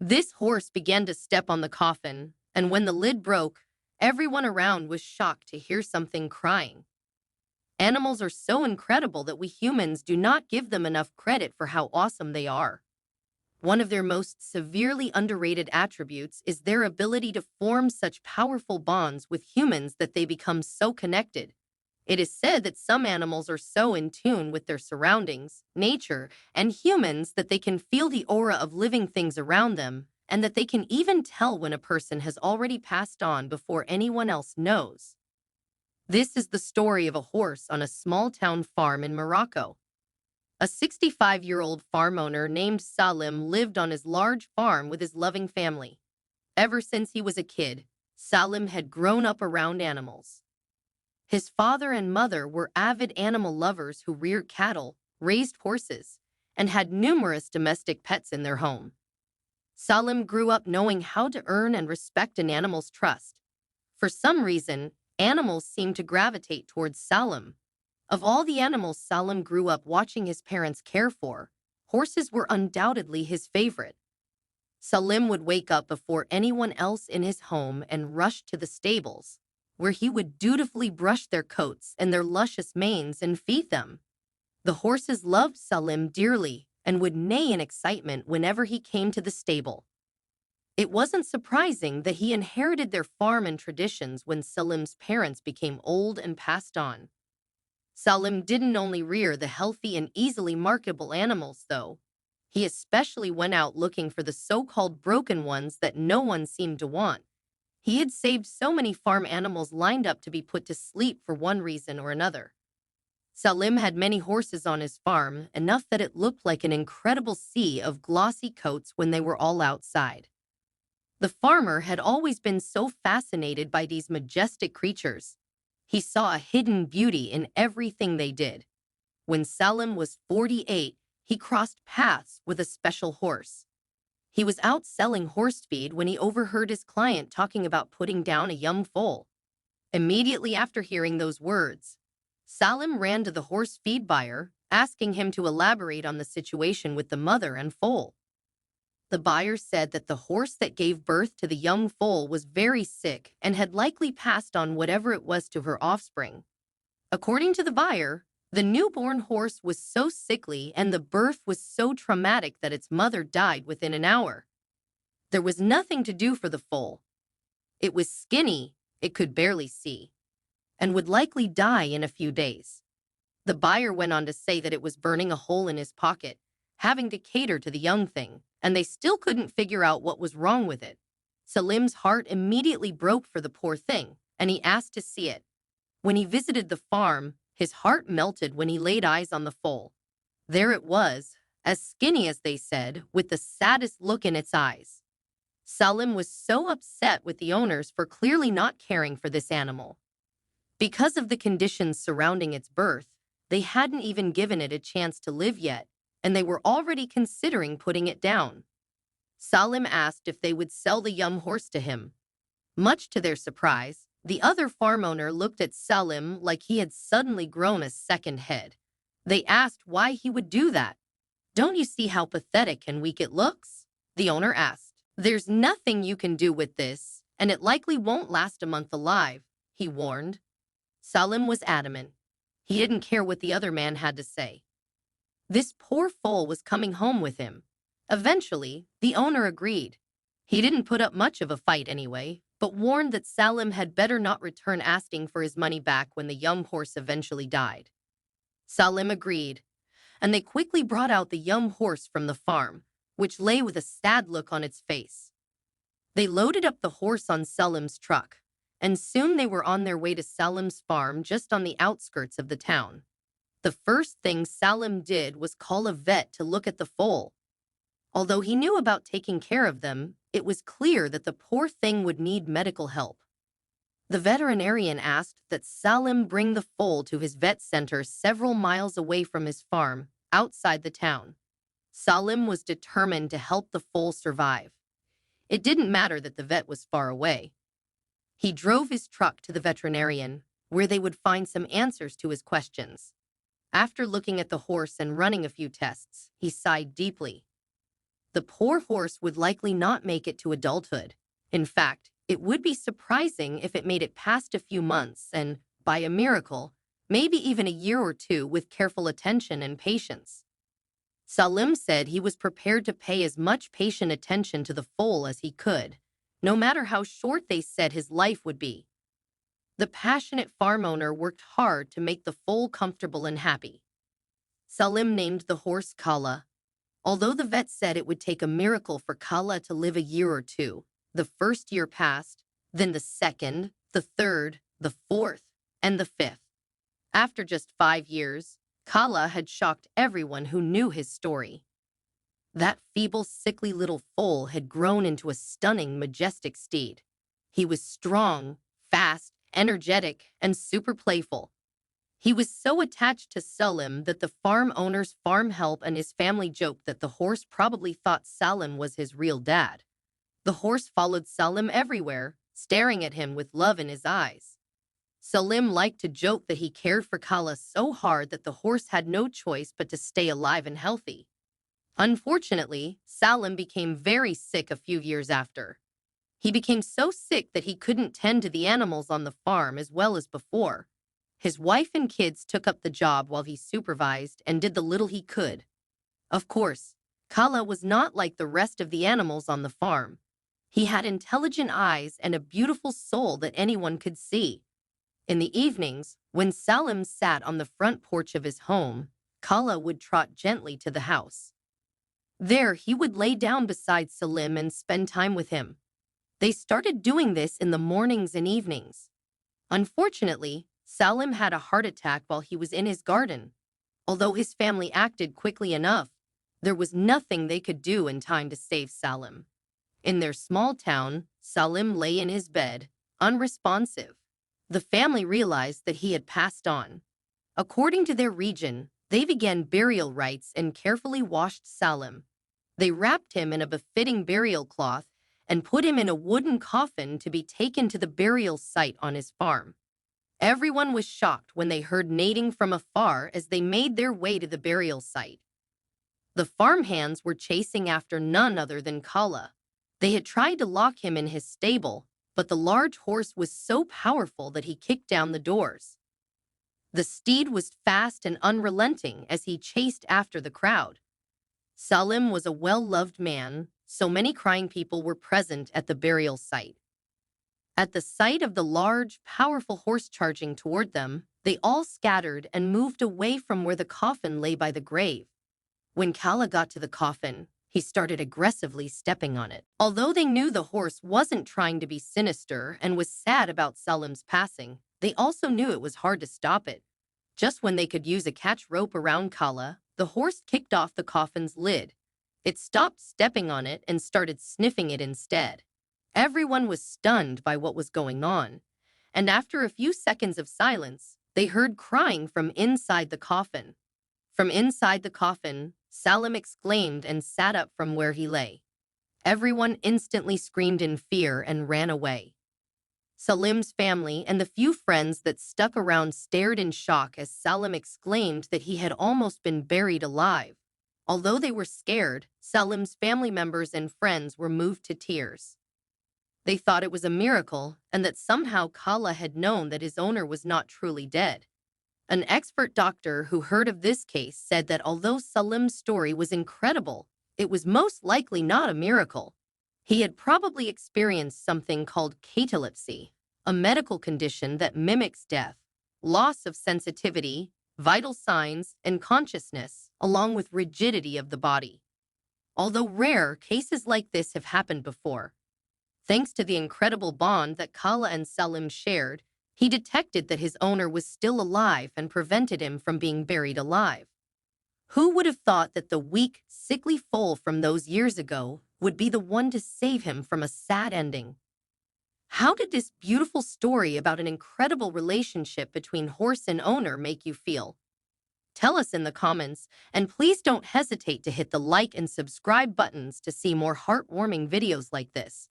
This horse began to step on the coffin, and when the lid broke, everyone around was shocked to hear something crying. Animals are so incredible that we humans do not give them enough credit for how awesome they are. One of their most severely underrated attributes is their ability to form such powerful bonds with humans that they become so connected. It is said that some animals are so in tune with their surroundings, nature, and humans that they can feel the aura of living things around them, and that they can even tell when a person has already passed on before anyone else knows. This is the story of a horse on a small-town farm in Morocco. A 65-year-old farm owner named Salim lived on his large farm with his loving family. Ever since he was a kid, Salim had grown up around animals. His father and mother were avid animal lovers who reared cattle, raised horses, and had numerous domestic pets in their home. Salim grew up knowing how to earn and respect an animal's trust. For some reason, animals seemed to gravitate towards Salim. Of all the animals Salim grew up watching his parents care for, horses were undoubtedly his favorite. Salim would wake up before anyone else in his home and rush to the stables, where he would dutifully brush their coats and their luscious manes and feed them. The horses loved Salim dearly and would neigh in excitement whenever he came to the stable. It wasn't surprising that he inherited their farm and traditions when Salim's parents became old and passed on. Salim didn't only rear the healthy and easily marketable animals, though. He especially went out looking for the so-called broken ones that no one seemed to want. He had saved so many farm animals lined up to be put to sleep for one reason or another. Salim had many horses on his farm, enough that it looked like an incredible sea of glossy coats when they were all outside. The farmer had always been so fascinated by these majestic creatures. He saw a hidden beauty in everything they did. When Salim was 48, he crossed paths with a special horse. He was out selling horse feed when he overheard his client talking about putting down a young foal. Immediately after hearing those words, Salim ran to the horse feed buyer, asking him to elaborate on the situation with the mother and foal. The buyer said that the horse that gave birth to the young foal was very sick and had likely passed on whatever it was to her offspring. According to the buyer, the newborn horse was so sickly and the birth was so traumatic that its mother died within an hour. There was nothing to do for the foal. It was skinny, it could barely see, and would likely die in a few days. The buyer went on to say that it was burning a hole in his pocket, having to cater to the young thing, and they still couldn't figure out what was wrong with it. Salim's heart immediately broke for the poor thing, and he asked to see it. When he visited the farm, his heart melted when he laid eyes on the foal. There it was, as skinny as they said, with the saddest look in its eyes. Salim was so upset with the owners for clearly not caring for this animal. Because of the conditions surrounding its birth, they hadn't even given it a chance to live yet, and they were already considering putting it down. Salim asked if they would sell the young horse to him. Much to their surprise, the other farm owner looked at Salim like he had suddenly grown a second head. They asked why he would do that. "Don't you see how pathetic and weak it looks?" the owner asked. "There's nothing you can do with this, and it likely won't last a month alive," he warned. Salim was adamant. He didn't care what the other man had to say. This poor foal was coming home with him. Eventually, the owner agreed. He didn't put up much of a fight anyway, but warned that Salim had better not return asking for his money back when the young horse eventually died. Salim agreed, and they quickly brought out the young horse from the farm, which lay with a sad look on its face. They loaded up the horse on Salim's truck, and soon they were on their way to Salim's farm just on the outskirts of the town. The first thing Salim did was call a vet to look at the foal. Although he knew about taking care of them, it was clear that the poor thing would need medical help. The veterinarian asked that Salim bring the foal to his vet center several miles away from his farm, outside the town. Salim was determined to help the foal survive. It didn't matter that the vet was far away. He drove his truck to the veterinarian, where they would find some answers to his questions. After looking at the horse and running a few tests, he sighed deeply. The poor horse would likely not make it to adulthood. In fact, it would be surprising if it made it past a few months and, by a miracle, maybe even a year or two with careful attention and patience. Salim said he was prepared to pay as much patient attention to the foal as he could, no matter how short they said his life would be. The passionate farm owner worked hard to make the foal comfortable and happy. Salim named the horse Kala. Although the vet said it would take a miracle for Kala to live a year or two, the first year passed, then the second, the third, the fourth, and the fifth. After just 5 years, Kala had shocked everyone who knew his story. That feeble, sickly little foal had grown into a stunning, majestic steed. He was strong, fast, energetic, and super playful. He was so attached to Salim that the farm owner's farm help and his family joked that the horse probably thought Salim was his real dad. The horse followed Salim everywhere, staring at him with love in his eyes. Salim liked to joke that he cared for Kala so hard that the horse had no choice but to stay alive and healthy. Unfortunately, Salim became very sick a few years after. He became so sick that he couldn't tend to the animals on the farm as well as before. His wife and kids took up the job while he supervised and did the little he could. Of course, Kala was not like the rest of the animals on the farm. He had intelligent eyes and a beautiful soul that anyone could see. In the evenings, when Salim sat on the front porch of his home, Kala would trot gently to the house. There, he would lay down beside Salim and spend time with him. They started doing this in the mornings and evenings. Unfortunately, Salim had a heart attack while he was in his garden. Although his family acted quickly enough, there was nothing they could do in time to save Salim. In their small town, Salim lay in his bed, unresponsive. The family realized that he had passed on. According to their region, they began burial rites and carefully washed Salim. They wrapped him in a befitting burial cloth and put him in a wooden coffin to be taken to the burial site on his farm. Everyone was shocked when they heard neighing from afar as they made their way to the burial site. The farmhands were chasing after none other than Kala. They had tried to lock him in his stable, but the large horse was so powerful that he kicked down the doors. The steed was fast and unrelenting as he chased after the crowd. Salim was a well-loved man, so many crying people were present at the burial site. At the sight of the large, powerful horse charging toward them, they all scattered and moved away from where the coffin lay by the grave. When Kala got to the coffin, he started aggressively stepping on it. Although they knew the horse wasn't trying to be sinister and was sad about Salim's passing, they also knew it was hard to stop it. Just when they could use a catch rope around Kala, the horse kicked off the coffin's lid. It stopped stepping on it and started sniffing it instead. Everyone was stunned by what was going on, and after a few seconds of silence, they heard crying from inside the coffin. From inside the coffin, Salim exclaimed and sat up from where he lay. Everyone instantly screamed in fear and ran away. Salim's family and the few friends that stuck around stared in shock as Salim exclaimed that he had almost been buried alive. Although they were scared, Salim's family members and friends were moved to tears. They thought it was a miracle and that somehow Kala had known that his owner was not truly dead. An expert doctor who heard of this case said that although Salim's story was incredible, it was most likely not a miracle. He had probably experienced something called catalepsy, a medical condition that mimics death, loss of sensitivity, vital signs, and consciousness, along with rigidity of the body. Although rare, cases like this have happened before. Thanks to the incredible bond that Kala and Salim shared, he detected that his owner was still alive and prevented him from being buried alive. Who would have thought that the weak, sickly foal from those years ago would be the one to save him from a sad ending? How did this beautiful story about an incredible relationship between horse and owner make you feel? Tell us in the comments, and please don't hesitate to hit the like and subscribe buttons to see more heartwarming videos like this.